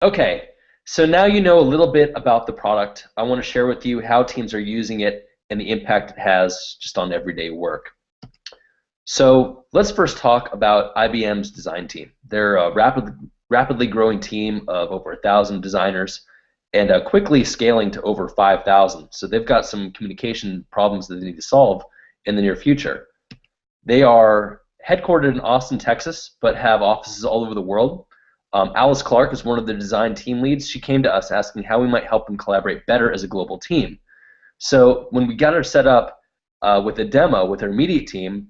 Okay, so now you know a little bit about the product. I want to share with you how teams are using it and the impact it has just on everyday work. So let's first talk about IBM's design team. They're a rapidly growing team of over 1,000 designers and quickly scaling to over 5,000. So they've got some communication problems that they need to solve in the near future. They are headquartered in Austin, Texas, but have offices all over the world. Alice Clark is one of the design team leads. She came to us asking how we might help them collaborate better as a global team. So when we got her set up with a demo with her immediate team,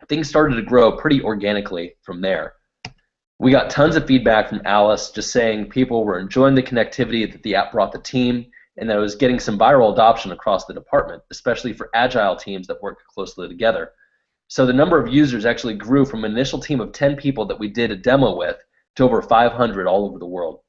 things started to grow pretty organically from there. We got tons of feedback from Alice just saying people were enjoying the connectivity that the app brought the team and that it was getting some viral adoption across the department, especially for agile teams that work closely together. So the number of users actually grew from an initial team of 10 people that we did a demo with to over 500 all over the world.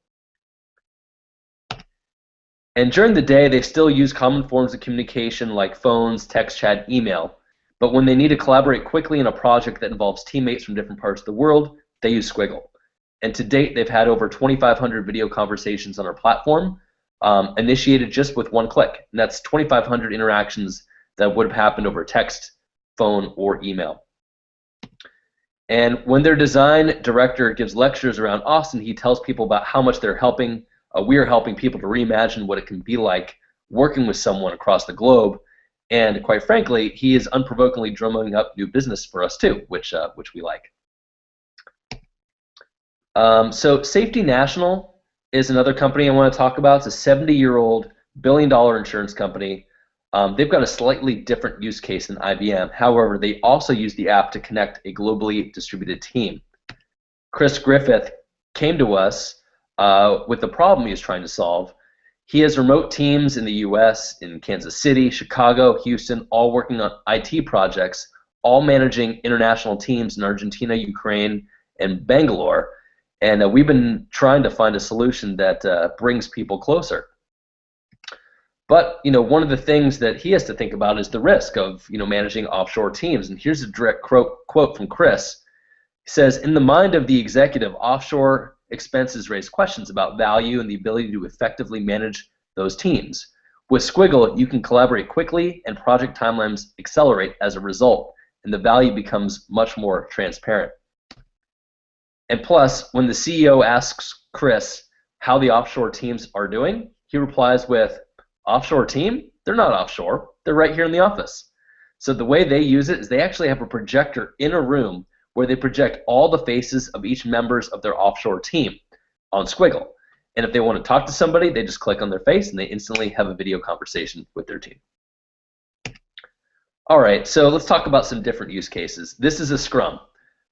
And during the day, they still use common forms of communication like phones, text chat, email. But when they need to collaborate quickly in a project that involves teammates from different parts of the world, they use Sqwiggle. And to date, they've had over 2,500 video conversations on our platform, initiated just with one click. And that's 2,500 interactions that would have happened over text, phone, or email. And when their design director gives lectures around Austin, he tells people about how much they're helping. We are helping people to reimagine what it can be like working with someone across the globe. And quite frankly, he is unprovokingly drumming up new business for us too, which we like. So Safety National is another company I want to talk about. It's a 70-year-old billion-dollar insurance company. They've got a slightly different use case than IBM. However, they also use the app to connect a globally distributed team. Chris Griffith came to us with the problem he was trying to solve. He has remote teams in the US, in Kansas City, Chicago, Houston, all working on IT projects, all managing international teams in Argentina, Ukraine, and Bangalore. And we've been trying to find a solution that brings people closer. But one of the things that he has to think about is the risk of managing offshore teams. And here's a direct quote from Chris. He says, "In the mind of the executive, offshore expenses raise questions about value and the ability to effectively manage those teams. With Sqwiggle, you can collaborate quickly and project timelines accelerate as a result, and the value becomes much more transparent." And plus, when the CEO asks Chris how the offshore teams are doing, he replies with, "Offshore team? They're not offshore. They're right here in the office." So the way they use it is they actually have a projector in a room where they project all the faces of each members of their offshore team on Sqwiggle. And if they want to talk to somebody, they just click on their face and they instantly have a video conversation with their team. All right, so let's talk about some different use cases. This is a scrum.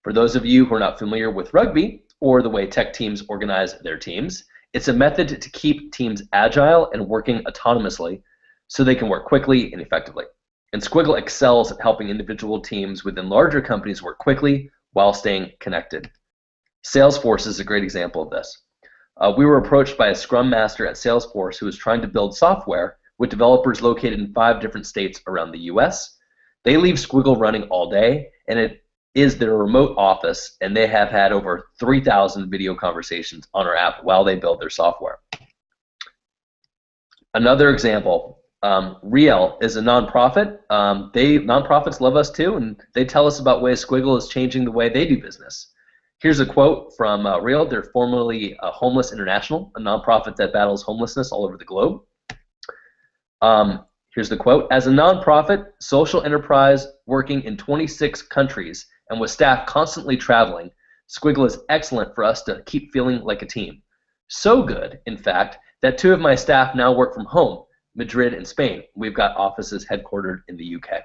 For those of you who are not familiar with rugby or the way tech teams organize their teams, it's a method to keep teams agile and working autonomously so they can work quickly and effectively. And Sqwiggle excels at helping individual teams within larger companies work quickly while staying connected. Salesforce is a great example of this. We were approached by a Scrum Master at Salesforce who was trying to build software with developers located in 5 different states around the US. They leave Sqwiggle running all day, and it is their remote office, and they have had over 3,000 video conversations on our app while they build their software. Another example, Riel is a nonprofit. Nonprofits love us too, and they tell us about ways Sqwiggle is changing the way they do business. Here's a quote from Riel. They're formerly Homeless International, a nonprofit that battles homelessness all over the globe. Here's the quote: "As a nonprofit, social enterprise working in 26 countries and with staff constantly traveling, Sqwiggle is excellent for us to keep feeling like a team. So good, in fact, that 2 of my staff now work from home, Madrid and Spain. We've got offices headquartered in the UK.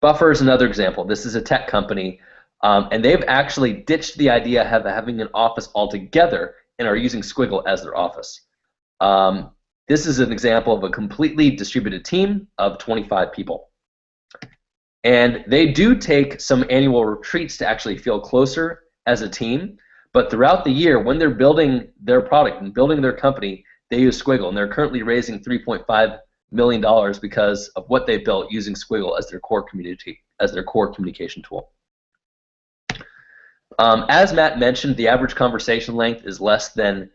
Buffer is another example. This is a tech company, and they've actually ditched the idea of having an office altogether and are using Sqwiggle as their office. This is an example of a completely distributed team of 25 people. And they do take some annual retreats to actually feel closer as a team, but throughout the year, when they're building their product and building their company, they use Sqwiggle, and they're currently raising $3.5 million because of what they built using Sqwiggle as their core communication tool. As Matt mentioned, the average conversation length is less than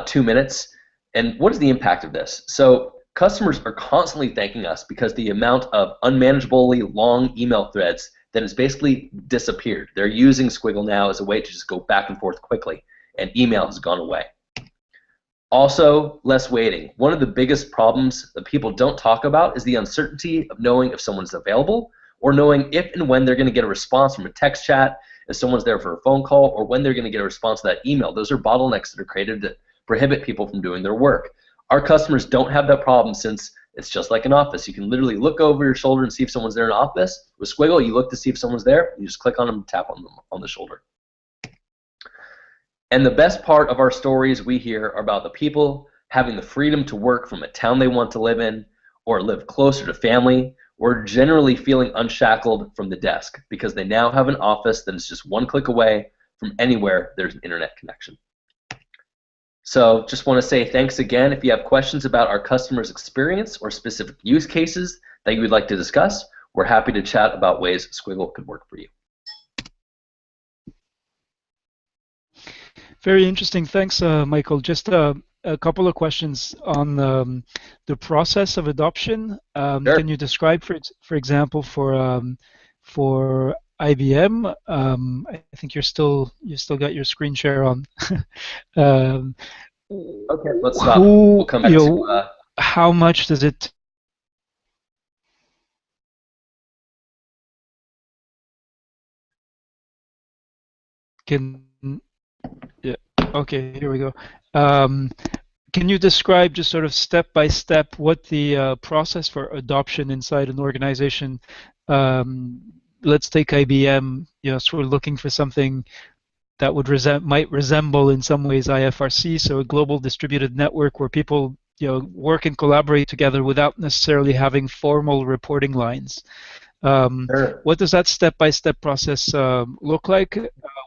2 minutes. And what is the impact of this? So customers are constantly thanking us because the amount of unmanageably long email threads that has basically disappeared. They're using Sqwiggle now as a way to just go back and forth quickly, and email has gone away. Also, less waiting. One of the biggest problems that people don't talk about is the uncertainty of knowing if someone's available or knowing if and when they're going to get a response from a text chat, if someone's there for a phone call, or when they're going to get a response to that email. Those are bottlenecks that are created to prohibit people from doing their work. Our customers don't have that problem since it's just like an office. You can literally look over your shoulder and see if someone's there in an office. With Sqwiggle, you look to see if someone's there, you just click on them and tap on them on the shoulder. And the best part of our stories we hear are about the people having the freedom to work from a town they want to live in, or live closer to family, or generally feeling unshackled from the desk because they now have an office that is just one click away from anywhere there's an internet connection. So just want to say thanks again. If you have questions about our customers' experience or specific use cases that you would like to discuss, we're happy to chat about ways Sqwiggle could work for you. Very interesting. Thanks, Michael. Just a couple of questions on the process of adoption. Sure. Can you describe, for example, for IBM? I think you still got your screen share on. Okay, let's stop. We'll come back to. How much does it? Yeah. Okay. Here we go. Can you describe just sort of step by step what the process for adoption inside an organization? Let's take IBM. So we're looking for something that would might resemble in some ways IFRC, so a global distributed network where people work and collaborate together without necessarily having formal reporting lines. Sure. What does that step-by-step process look like?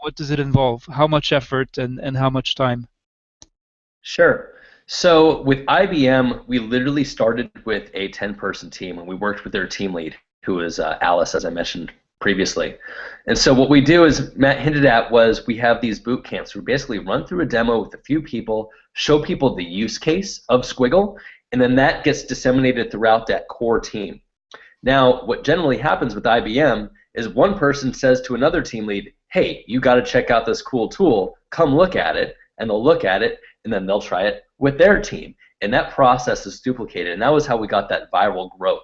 What does it involve? How much effort and how much time? Sure. So with IBM, we literally started with a 10-person team, and we worked with their team lead, who was Alice, as I mentioned previously. And so what we do, as Matt hinted at, was we have these boot camps. We basically run through a demo with a few people, show people the use case of Sqwiggle, and then that gets disseminated throughout that core team. Now, what generally happens with IBM is one person says to another team lead, hey, you got to check out this cool tool, come look at it, and they'll look at it, and then they'll try it with their team. And that process is duplicated, and that was how we got that viral growth.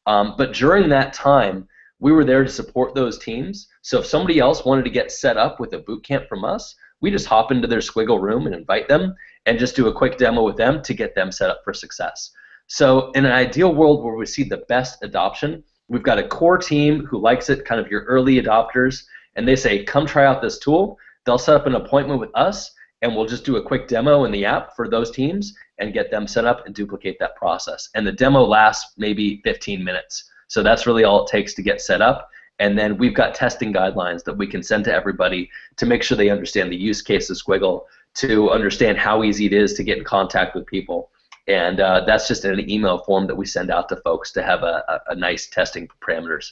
But during that time, we were there to support those teams. So if somebody else wanted to get set up with a boot camp from us, we just hop into their Sqwiggle room and invite them and just do a quick demo with them to get them set up for success. So in an ideal world where we see the best adoption, we've got a core team who likes it, kind of your early adopters, and they say, come try out this tool. They'll set up an appointment with us, and we'll just do a quick demo in the app for those teams and get them set up and duplicate that process. And the demo lasts maybe 15 minutes. So that's really all it takes to get set up. And then we've got testing guidelines that we can send to everybody to make sure they understand the use case of Sqwiggle, to understand how easy it is to get in contact with people. And that's just in an email form that we send out to folks to have a nice testing parameters.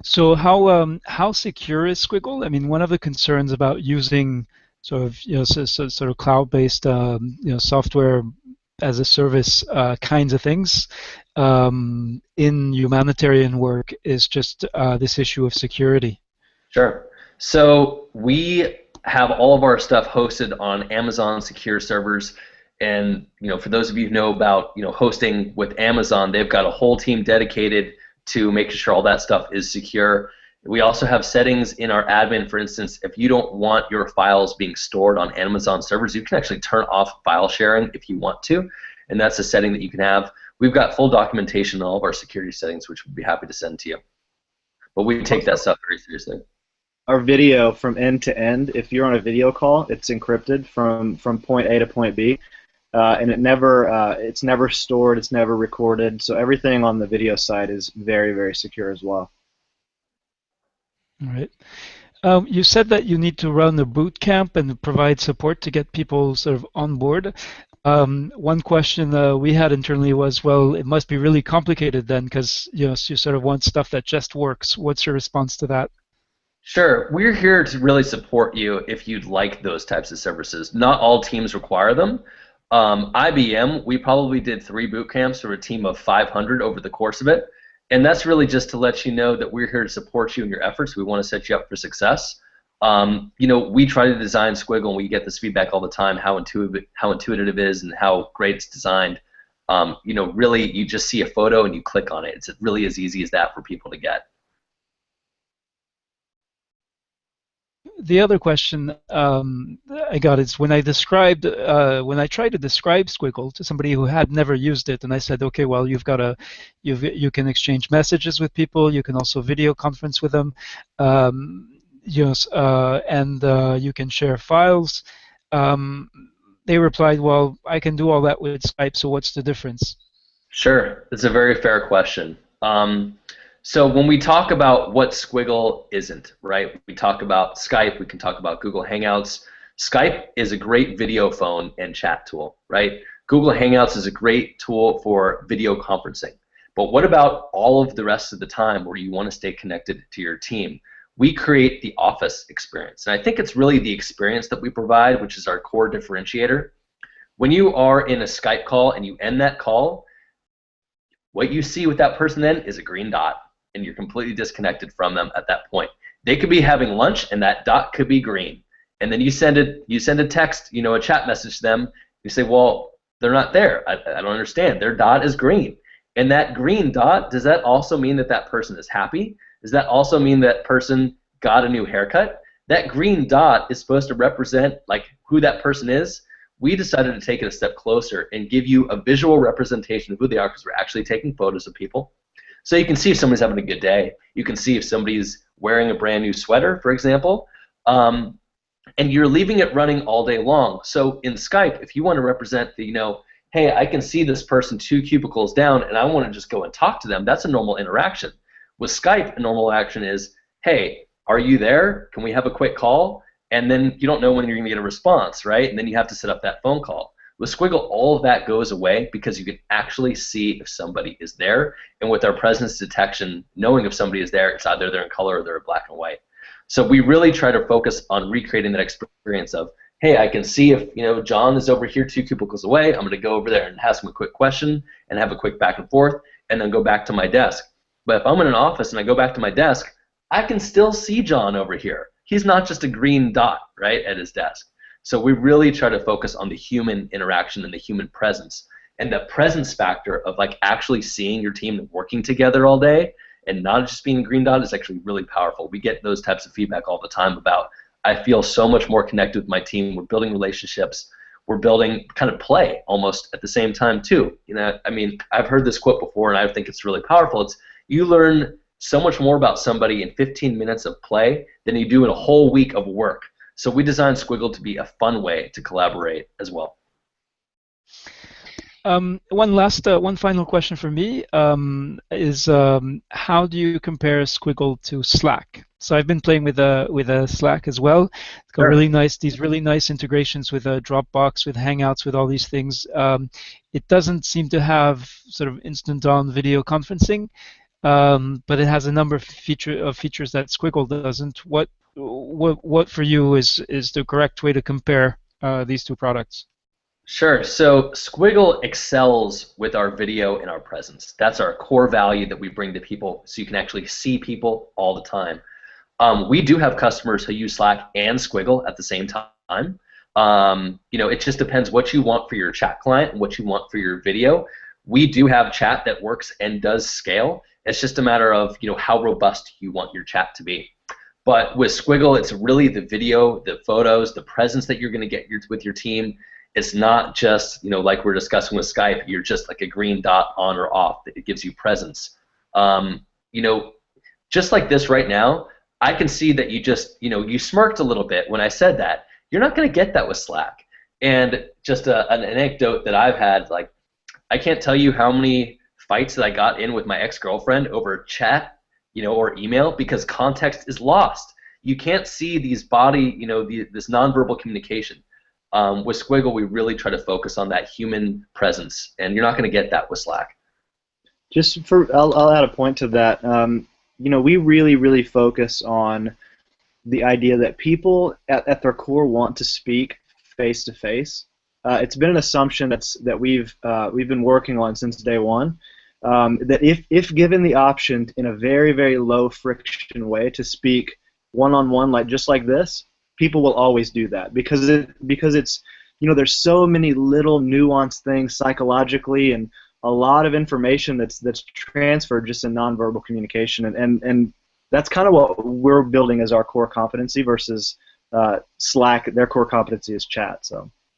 So how secure is Sqwiggle? I mean, one of the concerns about using sort of cloud-based software as a service kinds of things in humanitarian work is just this issue of security. Sure. So we have all of our stuff hosted on Amazon secure servers. And for those of you who know about hosting with Amazon, they've got a whole team dedicated to making sure all that stuff is secure. We also have settings in our admin. For instance, if you don't want your files being stored on Amazon servers, you can actually turn off file sharing if you want to, and that's a setting that you can have. We've got full documentation on all of our security settings, which we'd be happy to send to you. But we take that stuff very seriously. Our video from end to end, if you're on a video call, it's encrypted from point A to point B. And it's never stored, it's never recorded, so everything on the video side is very, very secure as well. All right. You said that you need to run a boot camp and provide support to get people sort of on board. One question we had internally was, well, it must be really complicated then, because you sort of want stuff that just works. What's your response to that? Sure. We're here to really support you if you'd like those types of services. Not all teams require them. IBM, we probably did 3 boot camps for a team of 500 over the course of it. And that's really just to let you know that we're here to support you in your efforts. We want to set you up for success. We try to design Sqwiggle, and we get this feedback all the time, how intuitive it is and how great it's designed. Really, you just see a photo and you click on it. It's really as easy as that for people to get. The other question I got is when I tried to describe Sqwiggle to somebody who had never used it, and I said, okay, well, you can exchange messages with people, you can also video conference with them, and you can share files. They replied, well, I can do all that with Skype, so what's the difference? Sure, it's a very fair question. So when we talk about what Sqwiggle isn't, right? We talk about Skype, we can talk about Google Hangouts. Skype is a great video phone and chat tool, right? Google Hangouts is a great tool for video conferencing. But what about all of the rest of the time where you want to stay connected to your team? We create the office experience. And I think it's really the experience that we provide, which is our core differentiator. When you are in a Skype call and you end that call, what you see with that person then is a green dot, and you're completely disconnected from them at that point. They could be having lunch, and that dot could be green. And then you send a text, a chat message to them. You say, well, they're not there. I don't understand. Their dot is green. And that green dot, does that also mean that that person is happy? Does that also mean that person got a new haircut? That green dot is supposed to represent like who that person is. We decided to take it a step closer and give you a visual representation of who they are, because we're actually taking photos of people. So you can see if somebody's having a good day. You can see if somebody's wearing a brand new sweater, for example. And you're leaving it running all day long. So in Skype, if you want to represent the, hey, I can see this person 2 cubicles down, and I want to just go and talk to them, that's a normal interaction. With Skype, a normal action is, hey, are you there? Can we have a quick call? And then you don't know when you're going to get a response, right? And then you have to set up that phone call. With Sqwiggle, all of that goes away because you can actually see if somebody is there. And with our presence detection, knowing if somebody is there, it's either they're in color or they're black and white. So we really try to focus on recreating that experience of, hey, I can see if John is over here 2 cubicles away. I'm going to go over there and ask him a quick question and have a quick back and forth, and then go back to my desk. But if I'm in an office and I go back to my desk, I can still see John over here. He's not just a green dot, right, at his desk. So we really try to focus on the human interaction and the human presence. And the presence factor of like actually seeing your team working together all day and not just being a green dot is actually really powerful. We get those types of feedback all the time about, I feel so much more connected with my team. We're building relationships. We're building kind of play almost at the same time too. I've heard this quote before, and I think it's really powerful. It's, you learn so much more about somebody in 15 minutes of play than you do in a whole week of work. So we designed Sqwiggle to be a fun way to collaborate as well. One final question for me is how do you compare Sqwiggle to Slack? So I've been playing with Slack as well. It's got these really nice integrations with Dropbox, with Hangouts, with all these things. It doesn't seem to have sort of instant-on video conferencing, but it has a number of features that Sqwiggle doesn't. What for you is the correct way to compare these 2 products? Sure. So Sqwiggle excels with our video and our presence. That's our core value that we bring to people, so you can actually see people all the time. We do have customers who use Slack and Sqwiggle at the same time. It just depends what you want for your chat client and what you want for your video. We do have chat that works and does scale. It's just a matter of how robust you want your chat to be. But with Sqwiggle, it's really the video, the photos, the presence that you're going to get with your team. It's not just, like we're discussing with Skype, you're just like a green dot on or off. It gives you presence. Just like this right now, I can see that you just, you smirked a little bit when I said that. You're not going to get that with Slack. And just an anecdote that I've had, like, I can't tell you how many fights that I got in with my ex-girlfriend over chat, or email, because context is lost. You can't see these body, this nonverbal communication. With Sqwiggle, we really try to focus on that human presence, and you're not going to get that with Slack. I'll add a point to that. We really focus on the idea that people at their core want to speak face to face. It's been an assumption that we've been working on since day one. That if given the option in a very, very low friction way to speak one-on-one, like just like this, people will always do that because it's, you know, there's so many little nuanced things psychologically and a lot of information that's transferred just in nonverbal communication, and that's kind of what we're building as our core competency versus Slack. Their core competency is chat. So.